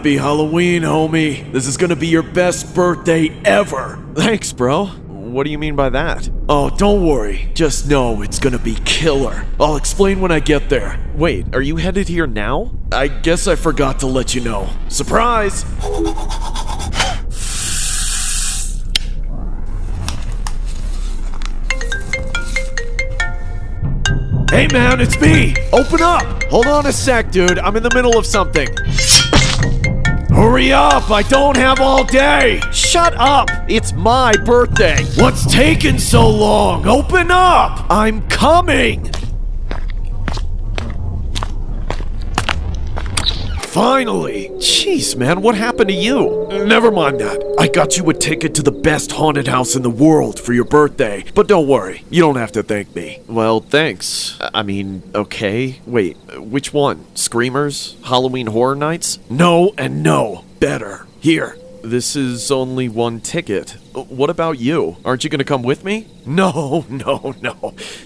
Happy Halloween, homie. This is gonna be your best birthday ever. Thanks, bro. What do you mean by that? Oh, don't worry. Just know it's gonna be killer. I'll explain when I get there. Wait, are you headed here now? I guess I forgot to let you know. Surprise! Hey man, it's me! Open up! Hold on a sec, dude. I'm in the middle of something. Hurry up! I don't have all day! Shut up! It's my birthday! What's taking so long? Open up! I'm coming! Finally! Jeez, man, what happened to you? Never mind that. I got you a ticket to the best haunted house in the world for your birthday. But don't worry, you don't have to thank me. Well, thanks. I mean, okay. Wait, which one? Screamers? Halloween Horror Nights? No and no. Better. Here. This is only one ticket. What about you? Aren't you gonna come with me? No.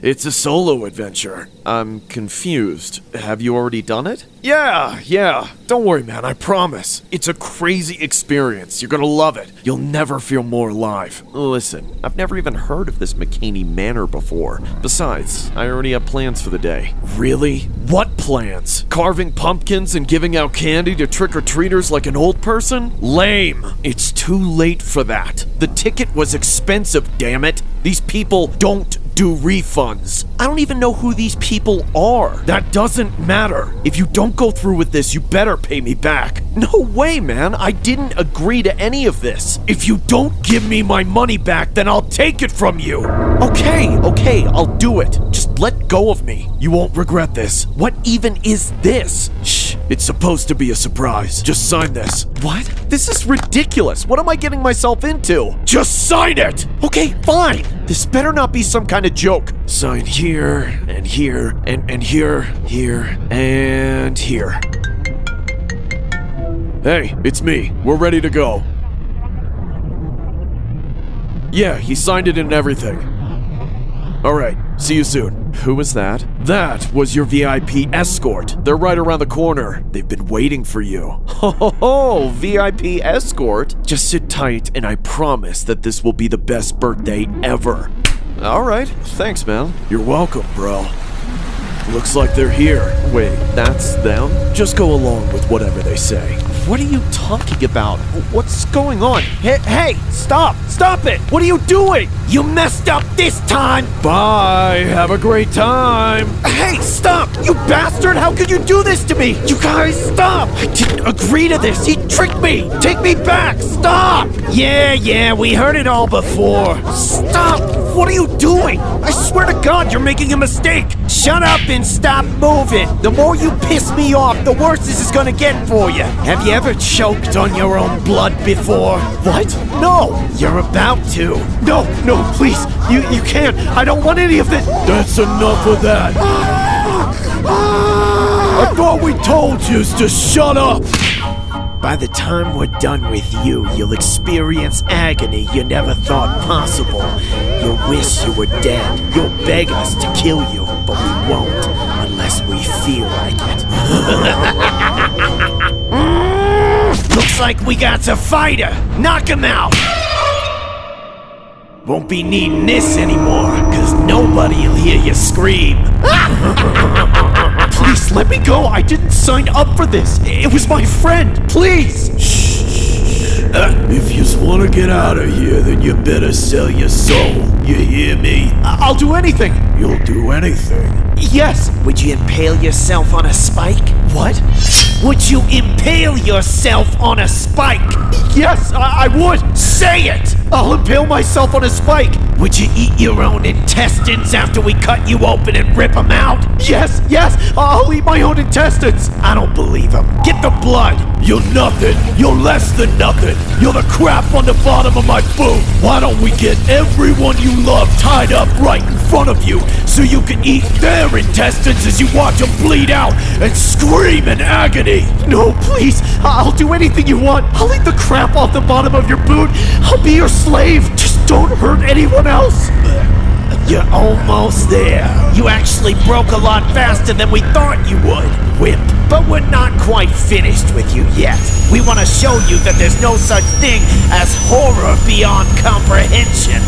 It's a solo adventure. I'm confused. Have you already done it? Yeah. Don't worry, man, I promise. It's a crazy experience. You're gonna love it. You'll never feel more alive. Listen, I've never even heard of this McCaney Manor before. Besides, I already have plans for the day. Really? What plans? Carving pumpkins and giving out candy to trick-or-treaters like an old person? Lame. It's too late for that. The ticket was expensive, damn it. These people don't do refunds. I don't even know who these people are. That doesn't matter. If you don't go through with this, you better pay me back. No way, man. I didn't agree to any of this. If you don't give me my money back, then I'll take it from you. Okay, I'll do it. Just let go of me. You won't regret this. What even is this? Shh, it's supposed to be a surprise. Just sign this. What? This is ridiculous. What am I getting myself into? Just sign it! Okay, fine. This better not be some kind of joke. Sign here, and here, and here, and here. Hey, it's me. We're ready to go. Yeah, he signed it and everything. Alright, see you soon. Who was that? That was your VIP escort. They're right around the corner. They've been waiting for you. Oh, VIP escort? Just sit tight and I promise that this will be the best birthday ever. Alright, thanks, man. You're welcome, bro. Looks like they're here. Wait, that's them? Just go along with whatever they say. What are you talking about? What's going on? Hey, stop! Stop it! What are you doing? You messed up this time! Bye! Have a great time! Hey, stop! You bastard! How could you do this to me? You guys, stop! I didn't agree to this! He tricked me! Take me back! Stop! Yeah, we heard it all before. Stop! What are you doing? I swear to God, you're making a mistake! Shut up and stop moving! The more you piss me off, the worse this is gonna get for you. Have you ever choked on your own blood before? What? No! You're about to. No, please! You can't! I don't want any of it! That's enough of that! I thought we told you to shut up! By the time we're done with you, you'll experience agony you never thought possible. You'll wish you were dead. You'll beg us to kill you, but we won't unless we feel like it. Looks like we got a fighter. Knock him out. Won't be needing this anymore, cause nobody'll hear you scream. Please, let me go. I didn't sign up for this. It was my friend. Please. Shh. If you want to get out of here, then you better sell your soul. You hear me? I'll do anything. You'll do anything? Yes. Would you impale yourself on a spike? What? Would you impale yourself on a spike? Yes, I would. Say it. I'll impale myself on a spike. Would you eat your own intestines after we cut you open and rip them out? Yes, I'll eat my own intestines. I don't believe him. Get the blood. You're nothing. You're less than nothing. You're the crap on the bottom of my boot. Why don't we get everyone you love tied up right in front of you so you can eat their intestines as you watch them bleed out and scream in agony? No, please. I'll do anything you want. I'll eat the crap off the bottom of your boot. I'll be your slave. Just don't hurt anyone else. You're almost there. You actually broke a lot faster than we thought you would, Wimp. But we're not quite finished with you yet. We want to show you that there's no such thing as horror beyond comprehension.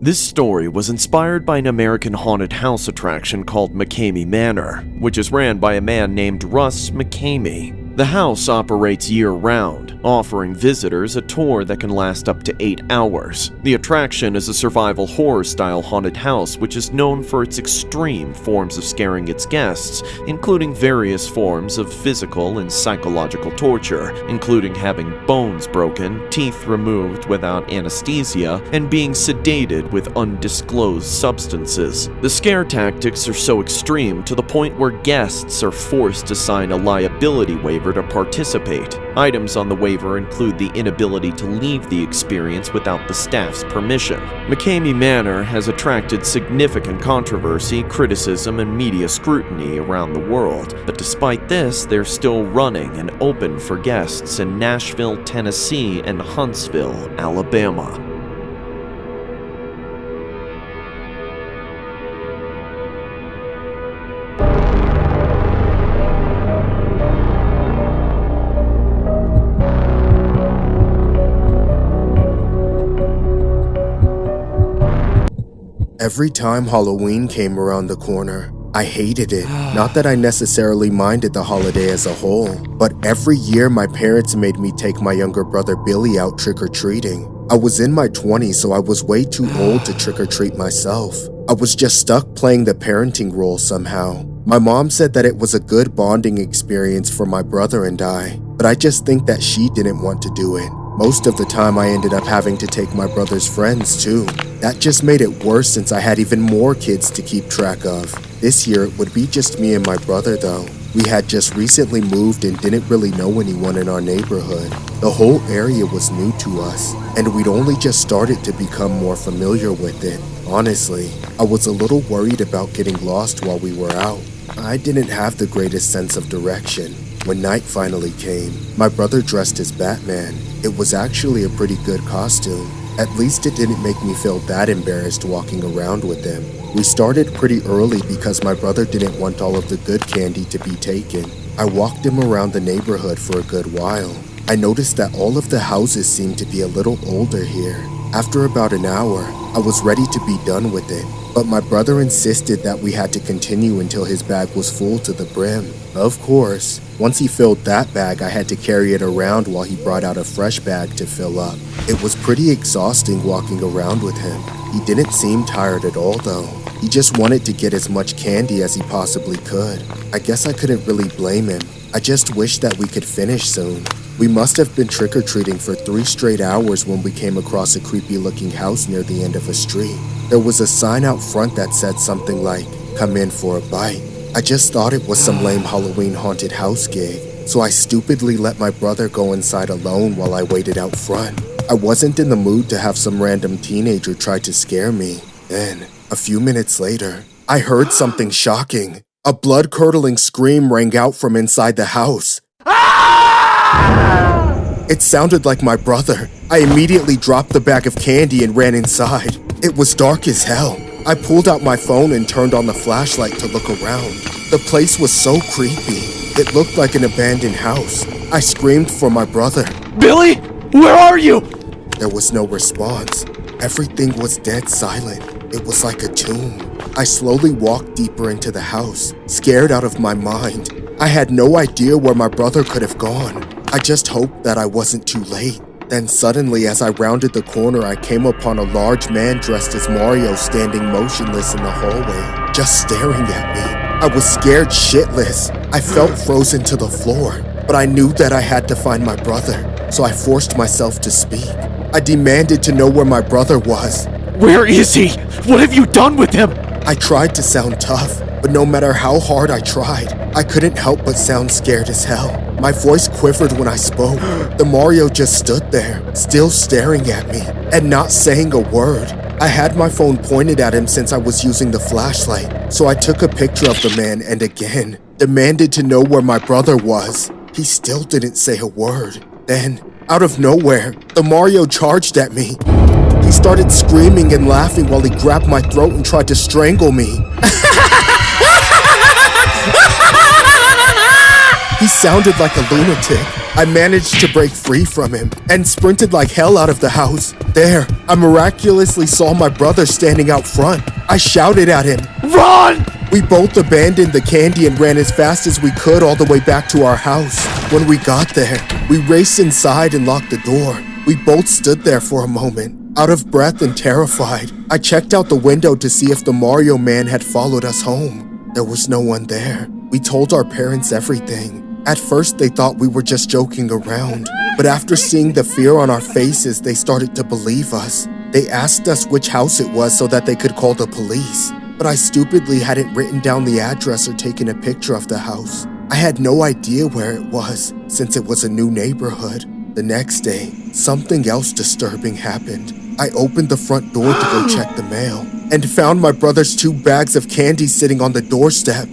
This story was inspired by an American haunted house attraction called McCamey Manor, which is ran by a man named Russ McCamey. The house operates year-round, offering visitors a tour that can last up to 8 hours. The attraction is a survival horror-style haunted house which is known for its extreme forms of scaring its guests, including various forms of physical and psychological torture, including having bones broken, teeth removed without anesthesia, and being sedated with undisclosed substances. The scare tactics are so extreme to the point where guests are forced to sign a liability waiver to participate. Items on the waiver include the inability to leave the experience without the staff's permission. McCamey Manor has attracted significant controversy, criticism, and media scrutiny around the world, but despite this, they're still running and open for guests in Nashville, Tennessee, and Huntsville, Alabama. Every time Halloween came around the corner, I hated it. Not that I necessarily minded the holiday as a whole, but every year my parents made me take my younger brother Billy out trick-or-treating. I was in my 20s, so I was way too old to trick-or-treat myself. I was just stuck playing the parenting role somehow. My mom said that it was a good bonding experience for my brother and I, but I just think that she didn't want to do it. Most of the time I ended up having to take my brother's friends too. That just made it worse since I had even more kids to keep track of. This year it would be just me and my brother though. We had just recently moved and didn't really know anyone in our neighborhood. The whole area was new to us, and we'd only just started to become more familiar with it. Honestly, I was a little worried about getting lost while we were out. I didn't have the greatest sense of direction. When night finally came, my brother dressed as Batman. It was actually a pretty good costume. At least it didn't make me feel that embarrassed walking around with him. We started pretty early because my brother didn't want all of the good candy to be taken. I walked him around the neighborhood for a good while. I noticed that all of the houses seemed to be a little older here. After about an hour, I was ready to be done with it, but my brother insisted that we had to continue until his bag was full to the brim. Of course, once he filled that bag, I had to carry it around while he brought out a fresh bag to fill up. It was pretty exhausting walking around with him. He didn't seem tired at all though. He just wanted to get as much candy as he possibly could. I guess I couldn't really blame him. I just wished that we could finish soon. We must have been trick-or-treating for 3 straight hours when we came across a creepy-looking house near the end of a street. There was a sign out front that said something like, "Come in for a bite." I just thought it was some lame Halloween haunted house gig, so I stupidly let my brother go inside alone while I waited out front. I wasn't in the mood to have some random teenager try to scare me. Then, a few minutes later, I heard something shocking. A blood-curdling scream rang out from inside the house. It sounded like my brother. I immediately dropped the bag of candy and ran inside. It was dark as hell. I pulled out my phone and turned on the flashlight to look around. The place was so creepy. It looked like an abandoned house. I screamed for my brother. Billy, where are you? There was no response. Everything was dead silent. It was like a tomb. I slowly walked deeper into the house, scared out of my mind. I had no idea where my brother could have gone. I just hoped that I wasn't too late. Then suddenly, as I rounded the corner, I came upon a large man dressed as Mario standing motionless in the hallway, just staring at me. I was scared shitless. I felt frozen to the floor, but I knew that I had to find my brother, so I forced myself to speak. I demanded to know where my brother was. Where is he? What have you done with him? I tried to sound tough, but no matter how hard I tried, I couldn't help but sound scared as hell. My voice quivered when I spoke. The Mario just stood there, still staring at me, and not saying a word. I had my phone pointed at him since I was using the flashlight, so I took a picture of the man and again demanded to know where my brother was. He still didn't say a word. Then, out of nowhere, the Mario charged at me. He started screaming and laughing while he grabbed my throat and tried to strangle me. He sounded like a lunatic. I managed to break free from him and sprinted like hell out of the house. There, I miraculously saw my brother standing out front. I shouted at him, "Run!" We both abandoned the candy and ran as fast as we could all the way back to our house. When we got there, we raced inside and locked the door. We both stood there for a moment, out of breath and terrified. I checked out the window to see if the Mario man had followed us home. There was no one there. We told our parents everything. At first, they thought we were just joking around, but after seeing the fear on our faces, they started to believe us. They asked us which house it was so that they could call the police, but I stupidly hadn't written down the address or taken a picture of the house. I had no idea where it was, since it was a new neighborhood. The next day, something else disturbing happened. I opened the front door to go check the mail, and found my brother's 2 bags of candy sitting on the doorstep.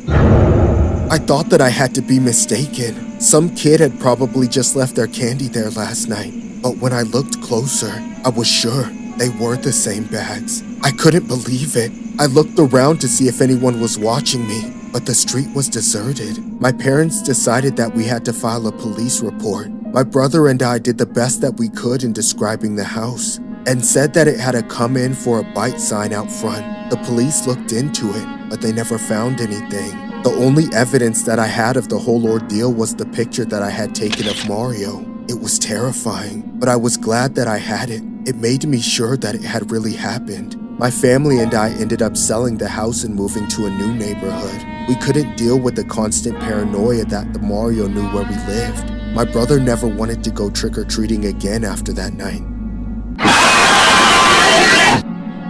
I thought that I had to be mistaken. Some kid had probably just left their candy there last night. But when I looked closer, I was sure they were the same bags. I couldn't believe it. I looked around to see if anyone was watching me, but the street was deserted. My parents decided that we had to file a police report. My brother and I did the best that we could in describing the house, and said that it had a "come in for a bite" sign out front. The police looked into it, but they never found anything. The only evidence that I had of the whole ordeal was the picture that I had taken of Mario. It was terrifying, but I was glad that I had it. It made me sure that it had really happened. My family and I ended up selling the house and moving to a new neighborhood. We couldn't deal with the constant paranoia that the Mario knew where we lived. My brother never wanted to go trick-or-treating again after that night.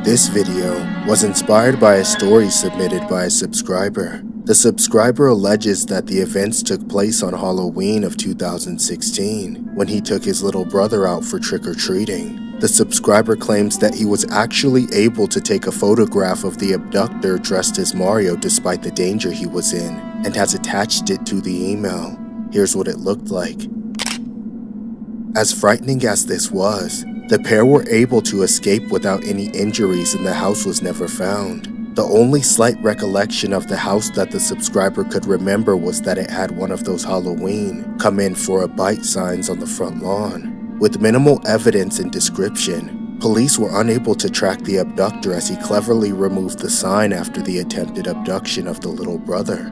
This video was inspired by a story submitted by a subscriber. The subscriber alleges that the events took place on Halloween of 2016, when he took his little brother out for trick-or-treating. The subscriber claims that he was actually able to take a photograph of the abductor dressed as Mario despite the danger he was in, and has attached it to the email. Here's what it looked like. As frightening as this was, the pair were able to escape without any injuries and the house was never found. The only slight recollection of the house that the subscriber could remember was that it had one of those Halloween "come in for a bite" signs on the front lawn. With minimal evidence and description, police were unable to track the abductor as he cleverly removed the sign after the attempted abduction of the little brother.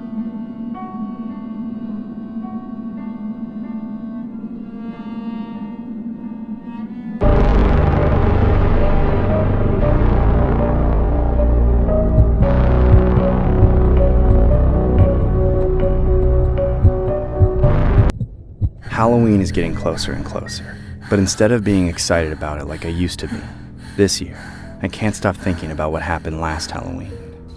Halloween is getting closer and closer, but instead of being excited about it like I used to be, this year, I can't stop thinking about what happened last Halloween.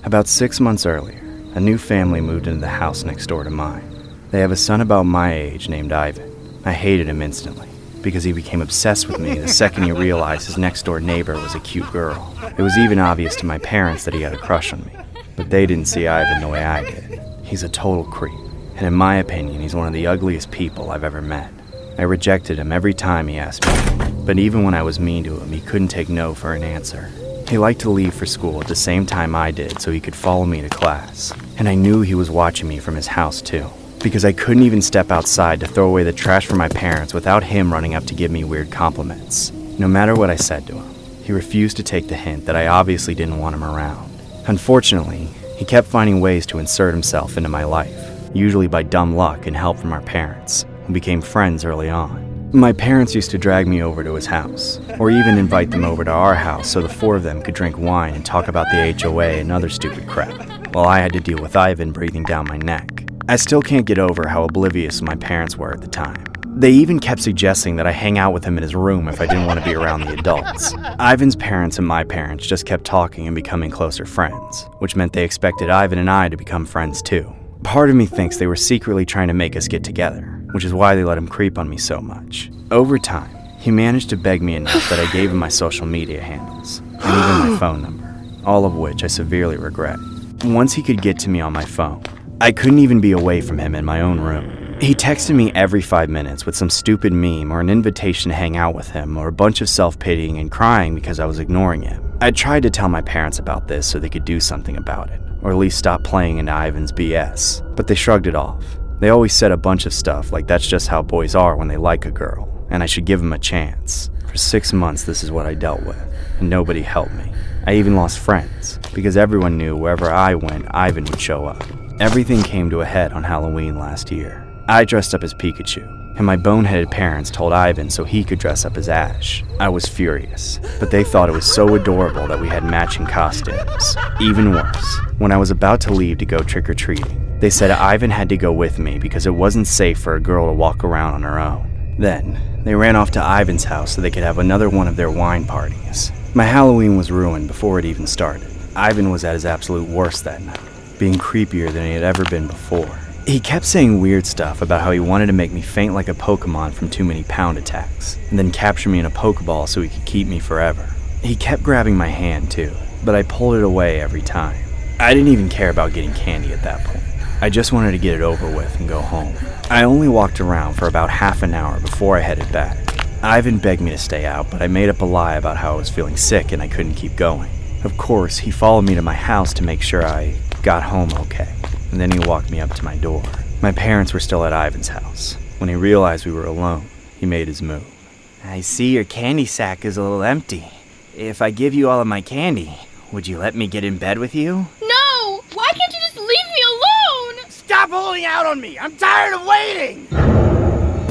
About 6 months earlier, a new family moved into the house next door to mine. They have a son about my age named Ivan. I hated him instantly, because he became obsessed with me the second he realized his next door neighbor was a cute girl. It was even obvious to my parents that he had a crush on me, but they didn't see Ivan the way I did. He's a total creep. And in my opinion, he's one of the ugliest people I've ever met. I rejected him every time he asked me, but even when I was mean to him, he couldn't take no for an answer. He liked to leave for school at the same time I did so he could follow me to class. And I knew he was watching me from his house too, because I couldn't even step outside to throw away the trash for my parents without him running up to give me weird compliments. No matter what I said to him, he refused to take the hint that I obviously didn't want him around. Unfortunately, he kept finding ways to insert himself into my life, usually by dumb luck and help from our parents, who became friends early on. My parents used to drag me over to his house, or even invite them over to our house so the 4 of them could drink wine and talk about the HOA and other stupid crap, while I had to deal with Ivan breathing down my neck. I still can't get over how oblivious my parents were at the time. They even kept suggesting that I hang out with him in his room if I didn't want to be around the adults. Ivan's parents and my parents just kept talking and becoming closer friends, which meant they expected Ivan and I to become friends too. Part of me thinks they were secretly trying to make us get together, which is why they let him creep on me so much. Over time, he managed to beg me enough that I gave him my social media handles, and even my phone number, all of which I severely regret. Once he could get to me on my phone, I couldn't even be away from him in my own room. He texted me every 5 minutes with some stupid meme or an invitation to hang out with him or a bunch of self-pitying and crying because I was ignoring him. I tried to tell my parents about this so they could do something about it, or at least stop playing into Ivan's BS, but they shrugged it off. They always said a bunch of stuff like that's just how boys are when they like a girl, and I should give him a chance. For 6 months this is what I dealt with, and nobody helped me. I even lost friends, because everyone knew wherever I went, Ivan would show up. Everything came to a head on Halloween last year. I dressed up as Pikachu, and my boneheaded parents told Ivan so he could dress up as Ash. I was furious, but they thought it was so adorable that we had matching costumes. Even worse, when I was about to leave to go trick-or-treating, they said Ivan had to go with me because it wasn't safe for a girl to walk around on her own. Then, they ran off to Ivan's house so they could have another one of their wine parties. My Halloween was ruined before it even started. Ivan was at his absolute worst that night, being creepier than he had ever been before. He kept saying weird stuff about how he wanted to make me faint like a Pokemon from too many pound attacks, and then capture me in a Pokeball so he could keep me forever. He kept grabbing my hand too, but I pulled it away every time. I didn't even care about getting candy at that point. I just wanted to get it over with and go home. I only walked around for about half an hour before I headed back. Ivan begged me to stay out, but I made up a lie about how I was feeling sick and I couldn't keep going. Of course, he followed me to my house to make sure I got home okay, and then he walked me up to my door. My parents were still at Ivan's house. When he realized we were alone, he made his move. I see your candy sack is a little empty. If I give you all of my candy, would you let me get in bed with you? No! Why can't you just leave me alone? Stop holding out on me! I'm tired of waiting!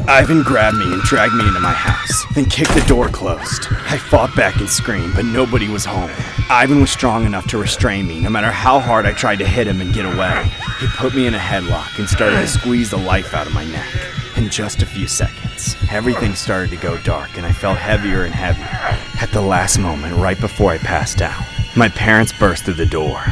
Ivan grabbed me and dragged me into my house, then kicked the door closed. I fought back and screamed, but nobody was home. Ivan was strong enough to restrain me, no matter how hard I tried to hit him and get away. He put me in a headlock and started to squeeze the life out of my neck. In just a few seconds, everything started to go dark and I felt heavier and heavier. At the last moment, right before I passed out, my parents burst through the door.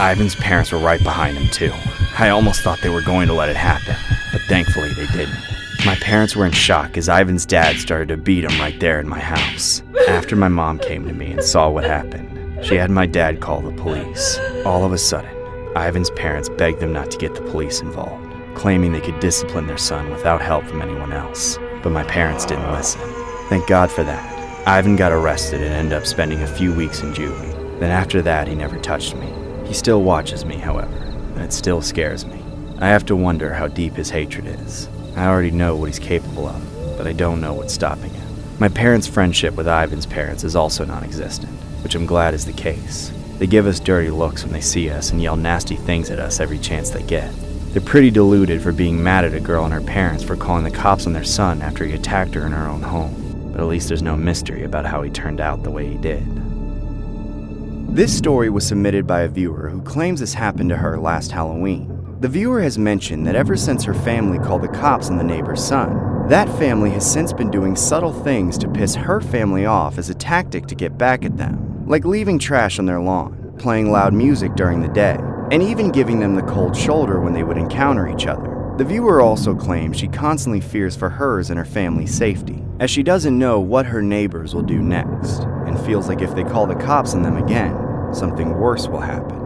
Ivan's parents were right behind him too. I almost thought they were going to let it happen, but thankfully they didn't. My parents were in shock as Ivan's dad started to beat him right there in my house. After my mom came to me and saw what happened, she had my dad call the police. All of a sudden, Ivan's parents begged them not to get the police involved, claiming they could discipline their son without help from anyone else. But my parents didn't listen. Thank God for that. Ivan got arrested and ended up spending a few weeks in juvie. Then after that, he never touched me. He still watches me, however, and it still scares me. I have to wonder how deep his hatred is. I already know what he's capable of, but I don't know what's stopping him. My parents' friendship with Ivan's parents is also non-existent, which I'm glad is the case. They give us dirty looks when they see us and yell nasty things at us every chance they get. They're pretty deluded for being mad at a girl and her parents for calling the cops on their son after he attacked her in her own home. But at least there's no mystery about how he turned out the way he did. This story was submitted by a viewer who claims this happened to her last Halloween. The viewer has mentioned that ever since her family called the cops on the neighbor's son, that family has since been doing subtle things to piss her family off as a tactic to get back at them, like leaving trash on their lawn, playing loud music during the day, and even giving them the cold shoulder when they would encounter each other. The viewer also claims she constantly fears for hers and her family's safety, as she doesn't know what her neighbors will do next, and feels like if they call the cops on them again, something worse will happen.